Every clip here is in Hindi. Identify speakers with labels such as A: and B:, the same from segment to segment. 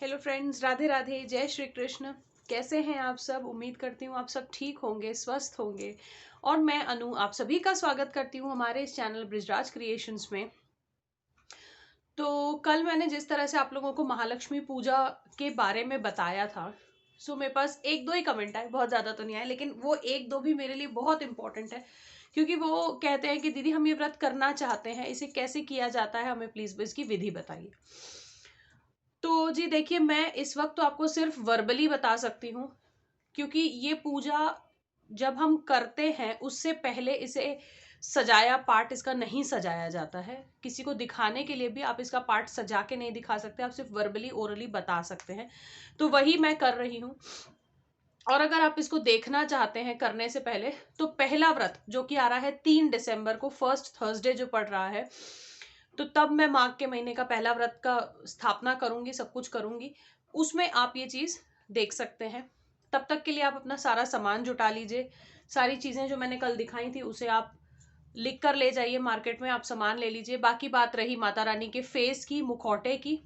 A: हेलो फ्रेंड्स, राधे राधे, जय श्री कृष्ण। कैसे हैं आप सब? उम्मीद करती हूँ आप सब ठीक होंगे, स्वस्थ होंगे। और मैं अनु आप सभी का स्वागत करती हूँ हमारे इस चैनल बृजराज क्रिएशंस में। तो कल मैंने जिस तरह से आप लोगों को महालक्ष्मी पूजा के बारे में बताया था, सो मेरे पास एक दो ही कमेंट आए, बहुत ज़्यादा तो नहीं आए, लेकिन वो एक दो भी मेरे लिए बहुत इंपॉर्टेंट है। क्योंकि वो कहते हैं कि दीदी हम ये व्रत करना चाहते हैं, इसे कैसे किया जाता है, हमें प्लीज़ इसकी विधि बताइए। तो जी देखिए, मैं इस वक्त तो आपको सिर्फ वर्बली बता सकती हूँ, क्योंकि ये पूजा जब हम करते हैं उससे पहले इसे सजाया पार्ट इसका नहीं सजाया जाता है। किसी को दिखाने के लिए भी आप इसका पार्ट सजा के नहीं दिखा सकते, आप सिर्फ वर्बली ओरली बता सकते हैं। तो वही मैं कर रही हूँ। और अगर आप इसको देखना चाहते हैं करने से पहले, तो पहला व्रत जो कि आ रहा है 3 दिसंबर को, फर्स्ट थर्सडे जो पड़ रहा है, तो तब मैं माघ के महीने का पहला व्रत का स्थापना करूंगी, सब कुछ करूंगी। उसमें आप ये चीज देख सकते हैं। तब तक के लिए आप अपना सारा सामान जुटा लीजिए। सारी चीजें जो मैंने कल दिखाई थी उसे आप लिख कर ले जाइए, मार्केट में आप सामान ले लीजिए। बाकी बात रही माता रानी के फेस की, मुखौटे की,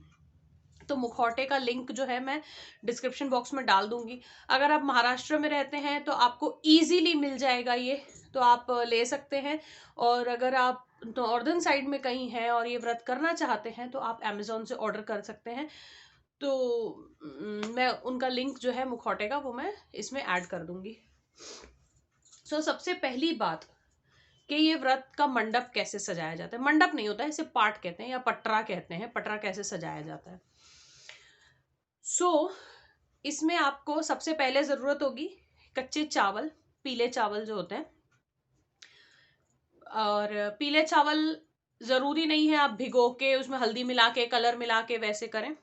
A: तो मुखौटे का लिंक जो है मैं डिस्क्रिप्शन बॉक्स में डाल दूंगी। अगर आप महाराष्ट्र में रहते हैं तो आपको इजीली मिल जाएगा ये, तो आप ले सकते हैं। और अगर आप नॉर्दर्न साइड में कहीं हैं और ये व्रत करना चाहते हैं तो आप अमेजोन से ऑर्डर कर सकते हैं। तो मैं उनका लिंक जो है मुखौटे का वो मैं इसमें ऐड कर दूंगी। सबसे पहली बात कि ये व्रत का मंडप कैसे सजाया जाता है। मंडप नहीं होता है, इसे पाट कहते हैं या पटरा कहते हैं। पटरा कैसे सजाया जाता है। इसमें आपको सबसे पहले जरूरत होगी कच्चे चावल, पीले चावल जो होते हैं। और पीले चावल जरूरी नहीं है आप भिगो के उसमें हल्दी मिला के कलर मिला के वैसे करें,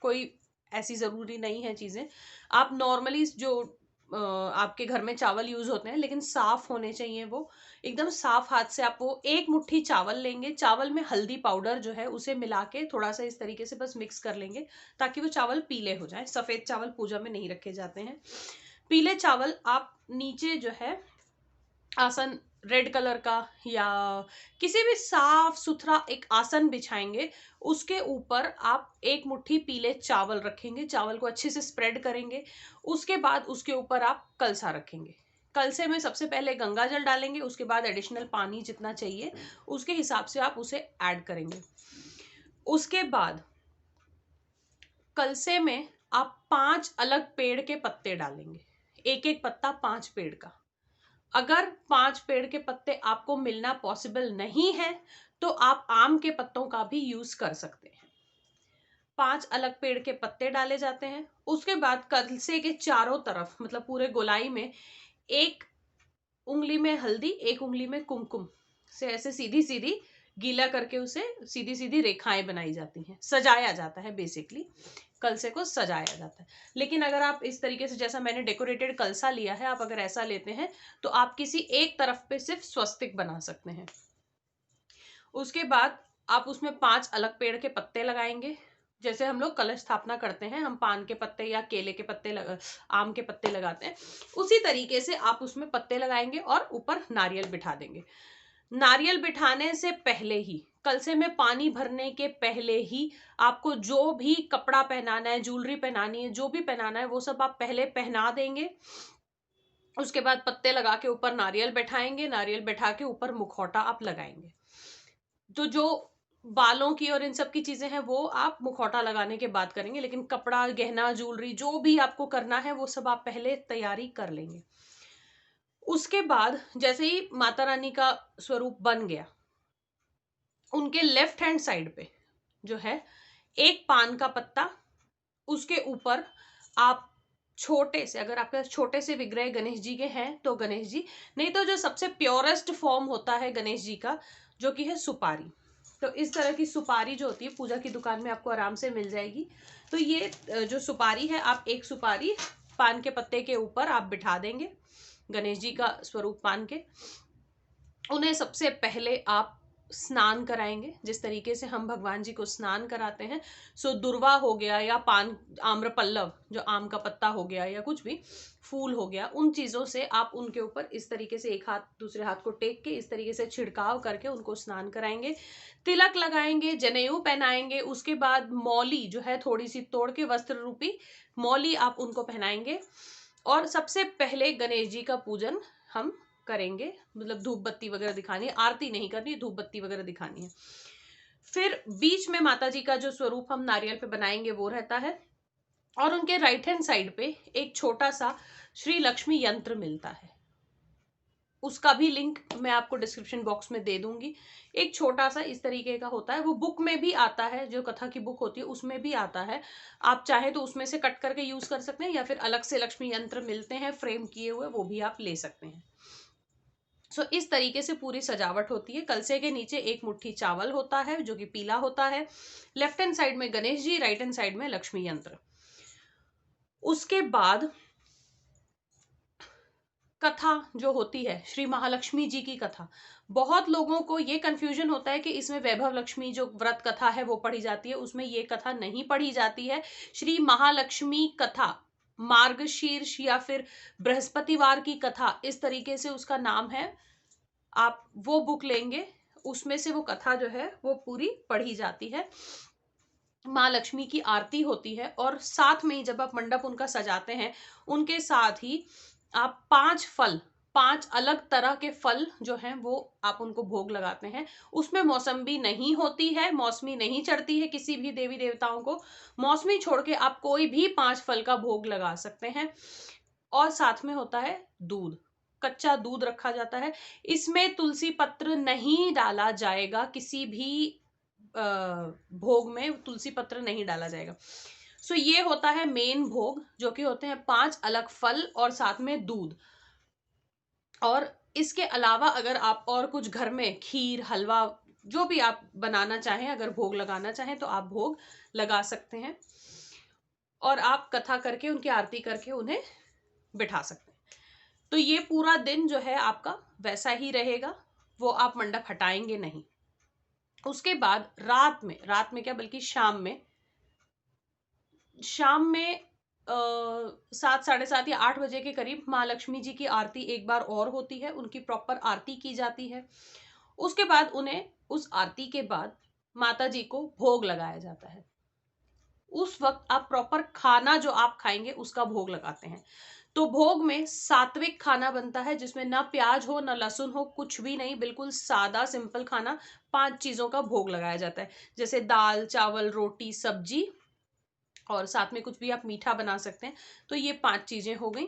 A: कोई ऐसी जरूरी नहीं है चीजें। आप नॉर्मली जो आपके घर में चावल यूज होते हैं, लेकिन साफ होने चाहिए वो। एकदम साफ हाथ से आप वो एक मुट्ठी चावल लेंगे, चावल में हल्दी पाउडर जो है उसे मिला के थोड़ा सा इस तरीके से बस मिक्स कर लेंगे, ताकि वो चावल पीले हो जाए। सफेद चावल पूजा में नहीं रखे जाते हैं। पीले चावल आप नीचे जो है आसन रेड कलर का या किसी भी साफ सुथरा एक आसन बिछाएंगे। उसके ऊपर आप एक मुट्ठी पीले चावल रखेंगे, चावल को अच्छे से स्प्रेड करेंगे। उसके बाद उसके ऊपर आप कलसा रखेंगे। कलसे में सबसे पहले गंगा जल डालेंगे, उसके बाद एडिशनल पानी जितना चाहिए उसके हिसाब से आप उसे ऐड करेंगे। उसके बाद कलसे में आप 5 अलग पेड़ के पत्ते डालेंगे, एक एक पत्ता 5 पेड़ का। अगर 5 पेड़ के पत्ते आपको मिलना पॉसिबल नहीं है तो आप आम के पत्तों का भी यूज कर सकते हैं। 5 अलग पेड़ के पत्ते डाले जाते हैं। उसके बाद कलसे के चारों तरफ, मतलब पूरे गोलाई में, एक उंगली में हल्दी, एक उंगली में कुमकुम से ऐसे सीधी सीधी गीला करके उसे सीधी सीधी रेखाएं बनाई जाती हैं, सजाया जाता है। बेसिकली कलसे को सजाया जाता है। लेकिन अगर आप इस तरीके से, जैसा मैंने डेकोरेटेड कलसा लिया है, आप अगर ऐसा लेते हैं तो आप किसी एक तरफ पे सिर्फ स्वस्तिक बना सकते हैं। उसके बाद आप उसमें 5 अलग पेड़ के पत्ते लगाएंगे। जैसे हम लोग कलश स्थापना करते हैं, हम पान के पत्ते या केले के पत्ते आम के पत्ते लगाते हैं, उसी तरीके से आप उसमें पत्ते लगाएंगे और ऊपर नारियल बिठा देंगे। नारियल बिठाने से पहले ही, कलसे में पानी भरने के पहले ही, आपको जो भी कपड़ा पहनाना है, ज्वेलरी पहनानी है, जो भी पहनाना है वो सब आप पहले पहना देंगे। उसके बाद पत्ते लगा के ऊपर नारियल बैठाएंगे, नारियल बैठा के ऊपर मुखौटा आप लगाएंगे। तो जो बालों की और इन सब की चीजें हैं वो आप मुखौटा लगाने के बाद करेंगे, लेकिन कपड़ा, गहना, ज्वेलरी जो भी आपको करना है वो सब आप पहले तैयारी कर लेंगे। उसके बाद जैसे ही माता रानी का स्वरूप बन गया, उनके लेफ्ट हैंड साइड पे जो है एक पान का पत्ता, उसके ऊपर आप छोटे से, अगर आपके पास छोटे से विग्रह गणेश जी के हैं तो गणेश जी, नहीं तो जो सबसे प्योरेस्ट फॉर्म होता है गणेश जी का, जो कि है सुपारी। तो इस तरह की सुपारी जो होती है पूजा की दुकान में आपको आराम से मिल जाएगी। तो ये जो सुपारी है, आप एक सुपारी पान के पत्ते के ऊपर आप बिठा देंगे, गणेश जी का स्वरूप पान के। उन्हें सबसे पहले आप स्नान कराएंगे, जिस तरीके से हम भगवान जी को स्नान कराते हैं। सो दुर्वा हो गया या पान आम्रपल्लव जो आम का पत्ता हो गया या कुछ भी फूल हो गया, उन चीजों से आप उनके ऊपर इस तरीके से एक हाथ दूसरे हाथ को टेक के इस तरीके से छिड़काव करके उनको स्नान कराएंगे, तिलक लगाएंगे, जनेऊ पहनाएंगे। उसके बाद मौली जो है थोड़ी सी तोड़ के वस्त्र रूपी मौली आप उनको पहनाएंगे। और सबसे पहले गणेश जी का पूजन हम करेंगे, मतलब धूप बत्ती वगैरह दिखानी है, आरती नहीं करनी, धूप बत्ती वगैरह दिखानी है। फिर बीच में माता जी का जो स्वरूप हम नारियल पे बनाएंगे वो रहता है, और उनके राइट हैंड साइड पे एक छोटा सा श्री लक्ष्मी यंत्र मिलता है, उसका भी लिंक मैं आपको डिस्क्रिप्शन बॉक्स में दे दूंगी। एक छोटा सा इस तरीके का होता है, वो बुक में भी आता है, जो कथा की बुक होती है उसमें भी आता है। आप चाहे तो उसमें से कट करके यूज कर सकते हैं, या फिर अलग से लक्ष्मी यंत्र मिलते हैं फ्रेम किए हुए, वो भी आप ले सकते हैं। इस तरीके से पूरी सजावट होती है। कलसे के नीचे एक मुट्ठी चावल होता है जो कि पीला होता है। लेफ्ट हैंड साइड में Ganesh ji, right hand side में लक्ष्मी यंत्र। उसके बाद कथा जो होती है श्री महालक्ष्मी जी की कथा, बहुत लोगों को ये कंफ्यूजन होता है कि इसमें वैभव लक्ष्मी जो व्रत कथा है वो पढ़ी जाती है, उसमें ये कथा नहीं पढ़ी जाती है। श्री महालक्ष्मी कथा मार्गशीर्ष या फिर बृहस्पतिवार की कथा, इस तरीके से उसका नाम है। आप वो बुक लेंगे, उसमें से वो कथा जो है वो पूरी पढ़ी जाती है। माँ लक्ष्मी की आरती होती है, और साथ में ही जब आप मंडप उनका सजाते हैं, उनके साथ ही आप 5 फल, 5 अलग तरह के फल जो हैं वो आप उनको भोग लगाते हैं। उसमें मौसम्बी नहीं होती है, मौसमी नहीं चढ़ती है किसी भी देवी देवताओं को। मौसमी छोड़ के आप कोई भी 5 फल का भोग लगा सकते हैं। और साथ में होता है दूध, कच्चा दूध रखा जाता है। इसमें तुलसी पत्र नहीं डाला जाएगा, किसी भी भोग में तुलसी पत्र नहीं डाला जाएगा। ये होता है मेन भोग, जो कि होते हैं 5 अलग फल और साथ में दूध। और इसके अलावा अगर आप और कुछ घर में खीर हलवा जो भी आप बनाना चाहें, अगर भोग लगाना चाहें तो आप भोग लगा सकते हैं, और आप कथा करके उनकी आरती करके उन्हें बिठा सकते हैं। तो ये पूरा दिन जो है आपका वैसा ही रहेगा, वो आप मंडप हटाएंगे नहीं। उसके बाद रात में क्या बल्कि शाम में 7, 7:30 या 8 बजे के करीब माँ लक्ष्मी जी की आरती एक बार और होती है, उनकी प्रॉपर आरती की जाती है। उसके बाद उन्हें उस आरती के बाद माता जी को भोग लगाया जाता है। उस वक्त आप प्रॉपर खाना जो आप खाएंगे उसका भोग लगाते हैं। तो भोग में सात्विक खाना बनता है, जिसमें ना प्याज हो ना लहसुन हो, कुछ भी नहीं, बिल्कुल सादा सिंपल खाना। 5 चीजों का भोग लगाया जाता है, जैसे दाल चावल रोटी सब्जी, और साथ में कुछ भी आप मीठा बना सकते हैं। तो ये 5 चीजें हो गई।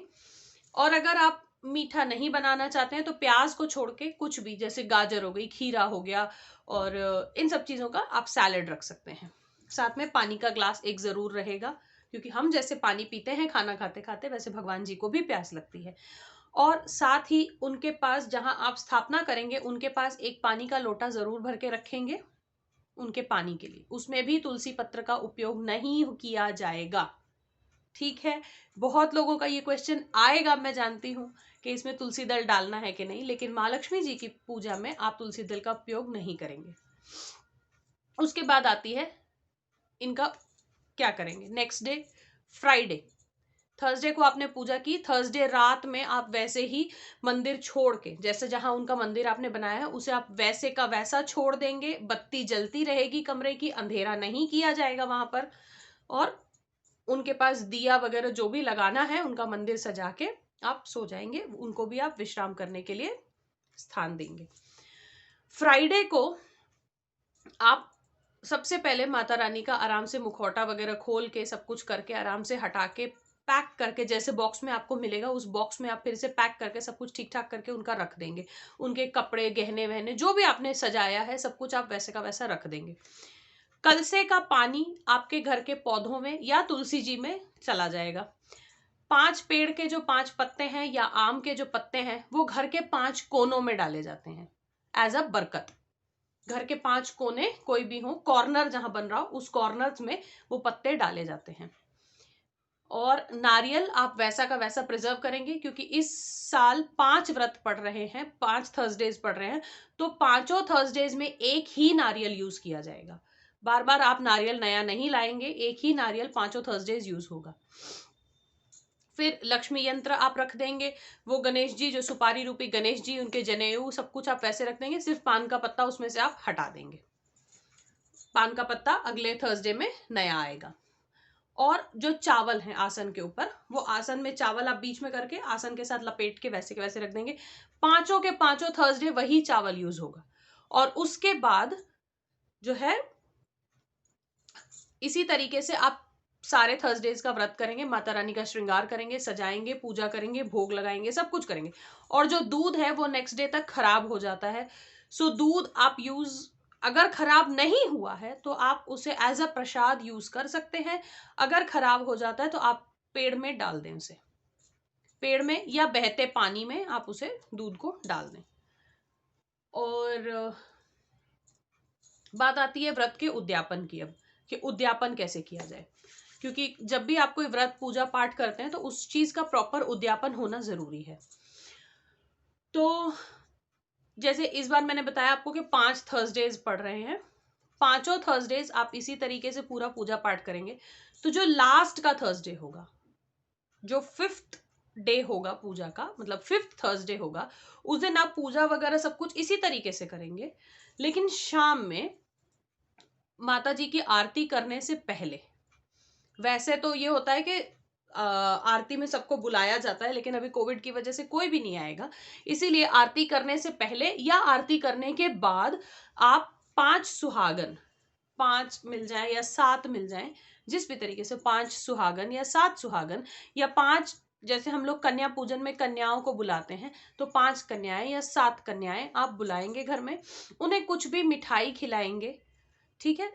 A: और अगर आप मीठा नहीं बनाना चाहते हैं तो प्याज को छोड़ के कुछ भी, जैसे गाजर हो गई, खीरा हो गया, और इन सब चीजों का आप सैलेड रख सकते हैं। साथ में पानी का ग्लास एक जरूर रहेगा, क्योंकि हम जैसे पानी पीते हैं खाना खाते खाते, वैसे भगवान जी को भी प्यास लगती है। और साथ ही उनके पास, जहां आप स्थापना करेंगे उनके पास एक पानी का लोटा जरूर भर के रखेंगे उनके पानी के लिए। उसमें भी तुलसी पत्र का उपयोग नहीं किया जाएगा, ठीक है। बहुत लोगों का ये क्वेश्चन आएगा, मैं जानती हूँ, कि इसमें तुलसी दल डालना है कि नहीं, लेकिन माँ लक्ष्मी जी की पूजा में आप तुलसी दल का उपयोग नहीं करेंगे। उसके बाद आती है इनका क्या करेंगे नेक्स्ट डे, फ्राइडे। थर्सडे को आपने पूजा की, थर्सडे रात में आप वैसे ही मंदिर छोड़ के, जैसे जहां उनका मंदिर आपने बनाया है उसे आप वैसे का वैसा छोड़ देंगे। बत्ती जलती रहेगी कमरे की, अंधेरा नहीं किया जाएगा वहां पर। और उनके पास दिया वगैरह जो भी लगाना है, उनका मंदिर सजा के आप सो जाएंगे, उनको भी आप विश्राम करने के लिए स्थान देंगे। फ्राइडे को आप सबसे पहले माता रानी का आराम से मुखौटा वगैरह खोल के सब कुछ करके आराम से हटा के पैक करके, जैसे बॉक्स में आपको मिलेगा उस बॉक्स में आप फिर से पैक करके सब कुछ ठीक ठाक करके उनका रख देंगे। उनके कपड़े गहने वहने जो भी आपने सजाया है सब कुछ आप वैसे का वैसा रख देंगे। कलसे का पानी आपके घर के पौधों में या तुलसी जी में चला जाएगा। 5 पेड़ के जो 5 पत्ते हैं या आम के जो पत्ते हैं वो घर के 5 कोनों में डाले जाते हैं एज अ बरकत। घर के 5 कोने कोई भी हो, कॉर्नर जहां बन रहा हो उस कॉर्नर में वो पत्ते डाले जाते हैं। और नारियल आप वैसा का वैसा प्रिजर्व करेंगे, क्योंकि इस साल 5 व्रत पड़ रहे हैं, 5 थर्सडेज पड़ रहे हैं, तो 5 थर्सडेज में एक ही नारियल यूज किया जाएगा। बार बार आप नारियल नया नहीं लाएंगे, एक ही नारियल 5 थर्सडेज यूज होगा। फिर लक्ष्मी यंत्र आप रख देंगे, वो गणेश जी जो सुपारी रूपी गणेश जी, उनके जनेऊ सब कुछ आप वैसे रख देंगे, सिर्फ पान का पत्ता उसमें से आप हटा देंगे। पान का पत्ता अगले थर्सडे में नया आएगा। और जो चावल है आसन के ऊपर, वो आसन में चावल आप बीच में करके आसन के साथ लपेट के वैसे रख देंगे। 5 के 5 थर्सडे वही चावल यूज होगा। और उसके बाद जो है इसी तरीके से आप सारे थर्सडेज का व्रत करेंगे, माता रानी का श्रृंगार करेंगे, सजाएंगे, पूजा करेंगे, भोग लगाएंगे, सब कुछ करेंगे। और जो दूध है वो नेक्स्ट डे तक खराब हो जाता है, सो दूध आप यूज, अगर खराब नहीं हुआ है तो आप उसे एज अ प्रसाद यूज कर सकते हैं। अगर खराब हो जाता है तो आप पेड़ में डाल दें उसे, पेड़ में या बहते पानी में आप उसे दूध को डाल दें। और बात आती है व्रत के उद्यापन की, अब कि उद्यापन कैसे किया जाए, क्योंकि जब भी आप कोई व्रत पूजा पाठ करते हैं तो उस चीज का प्रॉपर उद्यापन होना जरूरी है। तो जैसे इस बार मैंने बताया आपको कि 5 थर्सडेज पड़ रहे हैं, 5 थर्सडेज आप इसी तरीके से पूरा पूजा पाठ करेंगे। तो जो लास्ट का थर्सडे होगा, जो 5th डे होगा पूजा का, मतलब 5th थर्सडे होगा, उस दिन आप पूजा वगैरह सब कुछ इसी तरीके से करेंगे। लेकिन शाम में माता जी की आरती करने से पहले, वैसे तो ये होता है कि आरती में सबको बुलाया जाता है, लेकिन अभी कोविड की वजह से कोई भी नहीं आएगा, इसीलिए आरती करने से पहले या आरती करने के बाद आप 5 सुहागन, 5 मिल जाए या 7 मिल जाए, जिस भी तरीके से 5 सुहागन या 7 सुहागन या 5, जैसे हम लोग कन्या पूजन में कन्याओं को बुलाते हैं, तो 5 कन्याएं या 7 कन्याएं आप बुलाएंगे घर में, उन्हें कुछ भी मिठाई खिलाएंगे, ठीक है।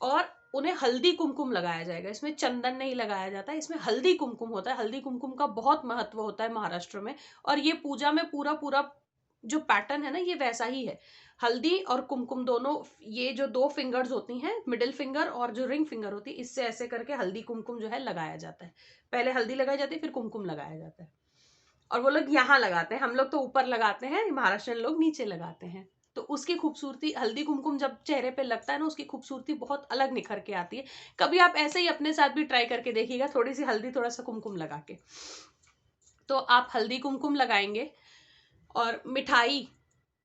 A: और उन्हें हल्दी कुमकुम लगाया जाएगा, इसमें चंदन नहीं लगाया जाता है, इसमें हल्दी कुमकुम होता है। हल्दी कुमकुम का बहुत महत्व होता है महाराष्ट्र में, और ये पूजा में पूरा पूरा जो पैटर्न है ना, ये वैसा ही है। हल्दी और कुमकुम दोनों, ये जो 2 फिंगर्स होती हैं, मिडिल फिंगर और जो रिंग फिंगर होती है, इससे ऐसे करके हल्दी कुमकुम जो है लगाया जाता है। पहले हल्दी लगाई जाती है, फिर कुमकुम लगाया जाता है। और वो लोग यहाँ लगाते हैं, हम लोग तो ऊपर लगाते हैं, महाराष्ट्र लोग नीचे लगाते हैं। तो उसकी खूबसूरती, हल्दी कुमकुम जब चेहरे पे लगता है ना, उसकी खूबसूरती बहुत अलग निखर के आती है। कभी आप ऐसे ही अपने साथ भी ट्राई करके देखिएगा, थोड़ी सी हल्दी थोड़ा सा कुमकुम लगा के। तो आप हल्दी कुमकुम लगाएंगे, और मिठाई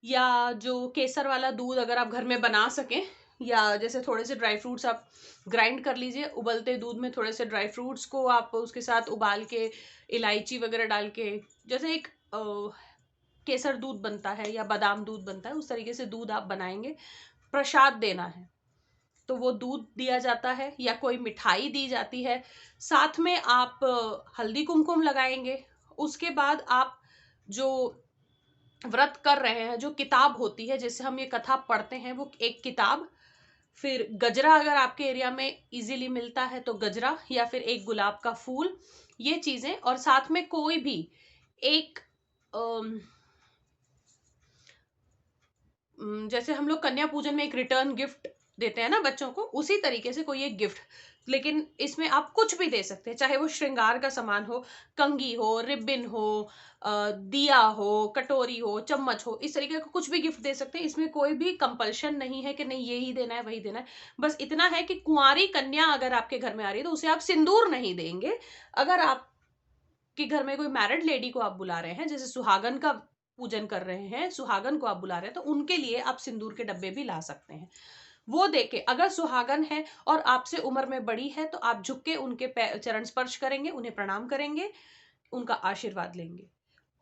A: या जो केसर वाला दूध अगर आप घर में बना सकें, या जैसे थोड़े से ड्राई फ्रूट्स आप ग्राइंड कर लीजिए, उबलते दूध में थोड़े से ड्राई फ्रूट्स को आप उसके साथ उबाल के, इलायची वगैरह डाल के, जैसे एक केसर दूध बनता है या बादाम दूध बनता है, उस तरीके से दूध आप बनाएंगे, प्रसाद देना है तो वो दूध दिया जाता है या कोई मिठाई दी जाती है। साथ में आप हल्दी कुमकुम लगाएंगे। उसके बाद आप जो व्रत कर रहे हैं, जो किताब होती है जिससे हम ये कथा पढ़ते हैं, वो एक किताब, फिर गजरा अगर आपके एरिया में इजीली मिलता है तो गजरा, या फिर एक गुलाब का फूल, ये चीजें। और साथ में कोई भी एक जैसे हम लोग कन्या पूजन में एक रिटर्न गिफ्ट देते हैं ना बच्चों को, उसी तरीके से कोई एक गिफ्ट, लेकिन इसमें आप कुछ भी दे सकते हैं, चाहे वो श्रृंगार का सामान हो, कंघी हो, रिबन हो, दिया हो, कटोरी हो, चम्मच हो, इस तरीके का कुछ भी गिफ्ट दे सकते हैं। इसमें कोई भी कंपल्शन नहीं है कि नहीं ये ही देना है, वही देना है। बस इतना है कि कुंवारी कन्या अगर आपके घर में आ रही है तो उसे आप सिंदूर नहीं देंगे। अगर आप कि घर में कोई मैरिड लेडी को आप बुला रहे हैं, जैसे सुहागन का पूजन कर रहे हैं, सुहागन को आप बुला रहे हैं, तो उनके लिए आप सिंदूर के डब्बे भी ला सकते हैं। वो देके, अगर सुहागन है और आपसे उम्र में बड़ी है तो आप झुक के उनके चरण स्पर्श करेंगे, उन्हें प्रणाम करेंगे, उनका आशीर्वाद लेंगे।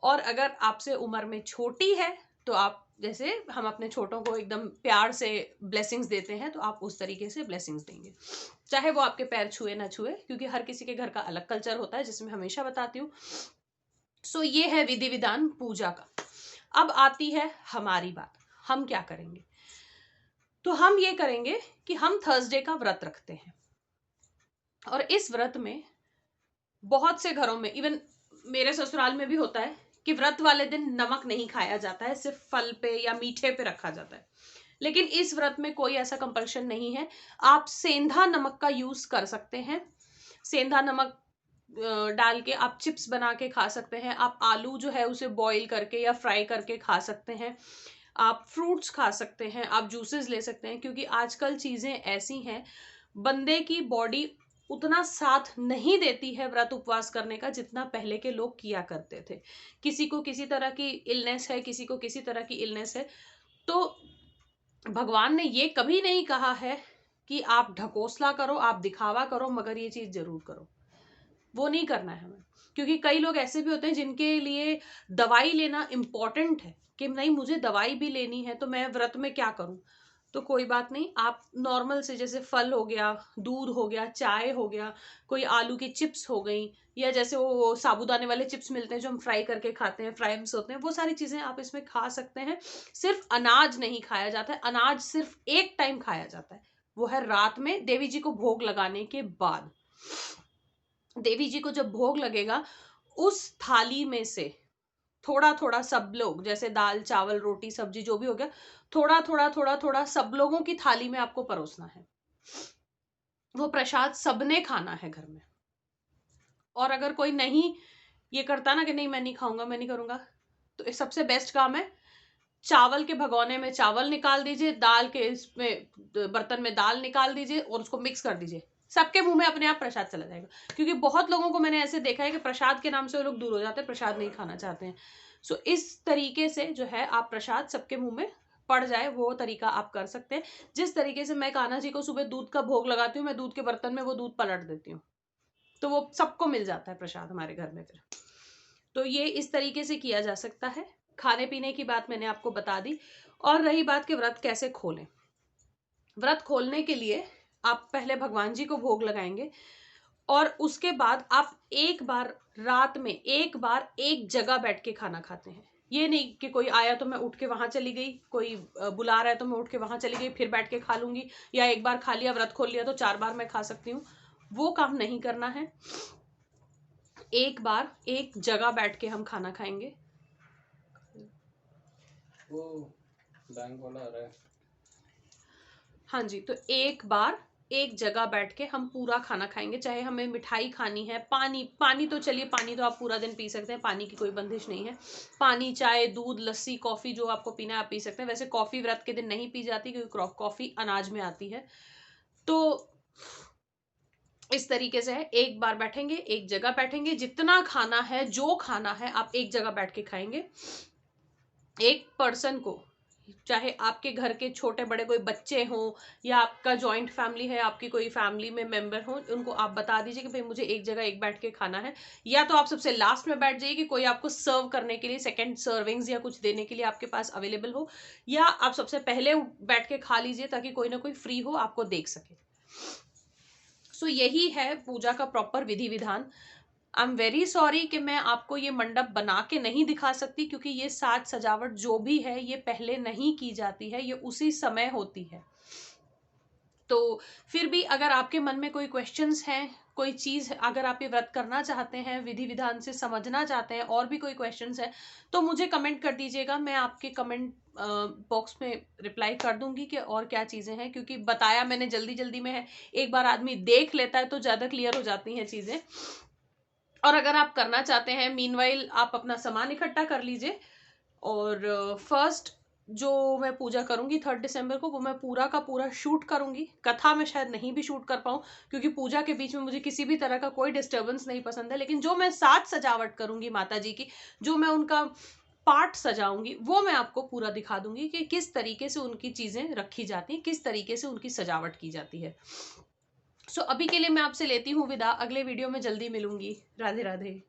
A: और अगर आपसे उम्र में छोटी है तो आप, जैसे हम अपने छोटों को एकदम प्यार से ब्लेसिंग्स देते हैं, तो आप उस तरीके से ब्लेसिंग्स देंगे, चाहे वो आपके पैर छुए ना छुए, क्योंकि हर किसी के घर का अलग कल्चर होता है, जिसमें हमेशा बताती हूँ। सो ये है विधि विधान पूजा का। अब आती है हमारी बात, हम क्या करेंगे। तो हम ये करेंगे कि हम थर्सडे का व्रत रखते हैं, और इस व्रत में बहुत से घरों में, इवन मेरे ससुराल में भी होता है कि व्रत वाले दिन नमक नहीं खाया जाता है, सिर्फ फल पे या मीठे पे रखा जाता है। लेकिन इस व्रत में कोई ऐसा कंपल्शन नहीं है, आप सेंधा नमक का यूज कर सकते हैं। सेंधा नमक डाल के आप चिप्स बना के खा सकते हैं। आप आलू जो है उसे बॉईल करके या फ्राई करके खा सकते हैं। आप फ्रूट्स खा सकते हैं, आप जूसेस ले सकते हैं, क्योंकि आजकल चीजें ऐसी हैं, बंदे की बॉडी उतना साथ नहीं देती है व्रत उपवास करने का जितना पहले के लोग किया करते थे। किसी को किसी तरह की इलनेस है, किसी को किसी तरह की इलनेस है, तो भगवान ने ये कभी नहीं कहा है कि आप ढकोसला करो, आप दिखावा करो, मगर ये चीज जरूर करो। वो नहीं करना है हमें, क्योंकि कई लोग ऐसे भी होते हैं जिनके लिए दवाई लेना इंपॉर्टेंट है कि नहीं मुझे दवाई भी लेनी है, तो मैं व्रत में क्या करूं। तो कोई बात नहीं, आप नॉर्मल से जैसे फल हो गया, दूध हो गया, चाय हो गया, कोई आलू की चिप्स हो गई, या जैसे वो साबूदाने वाले चिप्स मिलते हैं जो हम फ्राई करके खाते हैं, फ्राइम्स होते हैं, वो सारी चीजें आप इसमें खा सकते हैं। सिर्फ अनाज नहीं खाया जाता है, अनाज सिर्फ एक टाइम खाया जाता है, वो है रात में देवी जी को भोग लगाने के बाद। देवी जी को जब भोग लगेगा, उस थाली में से थोड़ा थोड़ा सब लोग, जैसे दाल चावल रोटी सब्जी जो भी हो गया, थोड़ा थोड़ा थोड़ा थोड़ा सब लोगों की थाली में आपको परोसना है। वो प्रसाद सबने खाना है घर में। और अगर कोई नहीं ये करता ना कि नहीं मैं नहीं खाऊंगा, मैं नहीं करूंगा, तो इस सबसे बेस्ट काम है, चावल के भगोने में चावल निकाल दीजिए, दाल के इसमें बर्तन में दाल निकाल दीजिए और उसको मिक्स कर दीजिए, सबके मुंह में अपने आप प्रसाद चला जाएगा। क्योंकि बहुत लोगों को मैंने ऐसे देखा है कि प्रसाद के नाम से वो लोग दूर हो जाते हैं, प्रसाद नहीं खाना चाहते हैं। सो इस तरीके से जो है आप प्रसाद सबके मुंह में पड़ जाए वो तरीका आप कर सकते हैं। जिस तरीके से मैं कान्हा जी को सुबह दूध का भोग लगाती हूँ, मैं दूध के बर्तन में वो दूध पलट देती हूँ, तो वो सबको मिल जाता है प्रसाद हमारे घर में फिर। तो ये इस तरीके से किया जा सकता है। खाने पीने की बात मैंने आपको बता दी। और रही बात कि व्रत कैसे खोलें, व्रत खोलने के लिए आप पहले भगवान जी को भोग लगाएंगे, और उसके बाद आप एक बार रात में एक बार एक जगह बैठ के खाना खाते हैं। ये नहीं कि कोई आया तो मैं उठ के वहां चली गई, कोई बुला रहा है तो मैं उठ के वहां चली गई फिर बैठ के खा लूंगी, या एक बार खा लिया व्रत खोल लिया तो 4 बार मैं खा सकती हूँ, वो काम नहीं करना है। एक बार एक जगह बैठ के हम खाना खाएंगे। वो बैंक वाला आ रहा है। हाँ जी, तो एक बार एक जगह बैठ के हम पूरा खाना खाएंगे, चाहे हमें मिठाई खानी है, पानी तो चलिए, पानी तो आप पूरा दिन पी सकते हैं, पानी की कोई बंदिश नहीं है। पानी, चाय, दूध, लस्सी, कॉफी जो आपको पीना है आप पी सकते हैं। वैसे कॉफी व्रत के दिन नहीं पी जाती क्योंकि कॉफी अनाज में आती है। तो इस तरीके से है, एक बार बैठेंगे एक जगह बैठेंगे, जितना खाना है जो खाना है आप एक जगह बैठ के खाएंगे। एक पर्सन को, चाहे आपके घर के छोटे बड़े कोई बच्चे हों या आपका जॉइंट फैमिली है, आपकी कोई फैमिली में मेंबर हो, उनको आप बता दीजिए कि भाई मुझे एक जगह एक बैठ के खाना है। या तो आप सबसे लास्ट में बैठ जाइए कि कोई आपको सर्व करने के लिए सेकंड सर्विंग्स या कुछ देने के लिए आपके पास अवेलेबल हो, या आप सबसे पहले बैठ के खा लीजिए ताकि कोई ना कोई फ्री हो आपको देख सके। सो यही है पूजा का प्रॉपर विधि विधान। आई एम वेरी सॉरी कि मैं आपको ये मंडप बना के नहीं दिखा सकती, क्योंकि ये साज सजावट जो भी है ये पहले नहीं की जाती है, ये उसी समय होती है। तो फिर भी अगर आपके मन में कोई क्वेश्चंस हैं, कोई चीज अगर आप ये व्रत करना चाहते हैं, विधि विधान से समझना चाहते हैं, और भी कोई क्वेश्चंस है तो मुझे कमेंट कर दीजिएगा, मैं आपके कमेंट बॉक्स में रिप्लाई कर दूंगी कि और क्या चीजें हैं। क्योंकि बताया मैंने जल्दी जल्दी में है, एक बार आदमी देख लेता है तो ज्यादा क्लियर हो जाती हैं चीजें। और अगर आप करना चाहते हैं, मीनवाइल आप अपना सामान इकट्ठा कर लीजिए। और फर्स्ट जो मैं पूजा करूंगी 3 दिसंबर को, वो मैं पूरा का पूरा शूट करूंगी। कथा में शायद नहीं भी शूट कर पाऊं, क्योंकि पूजा के बीच में मुझे किसी भी तरह का कोई डिस्टर्बेंस नहीं पसंद है। लेकिन जो मैं साज सजावट करूंगी माता जी की, जो मैं उनका पार्ट सजाऊंगी, वो मैं आपको पूरा दिखा दूंगी कि किस तरीके से उनकी चीजें रखी जाती हैं, किस तरीके से उनकी सजावट की जाती है। सो अभी के लिए मैं आपसे लेती हूँ विदा, अगले वीडियो में जल्दी मिलूंगी। राधे राधे।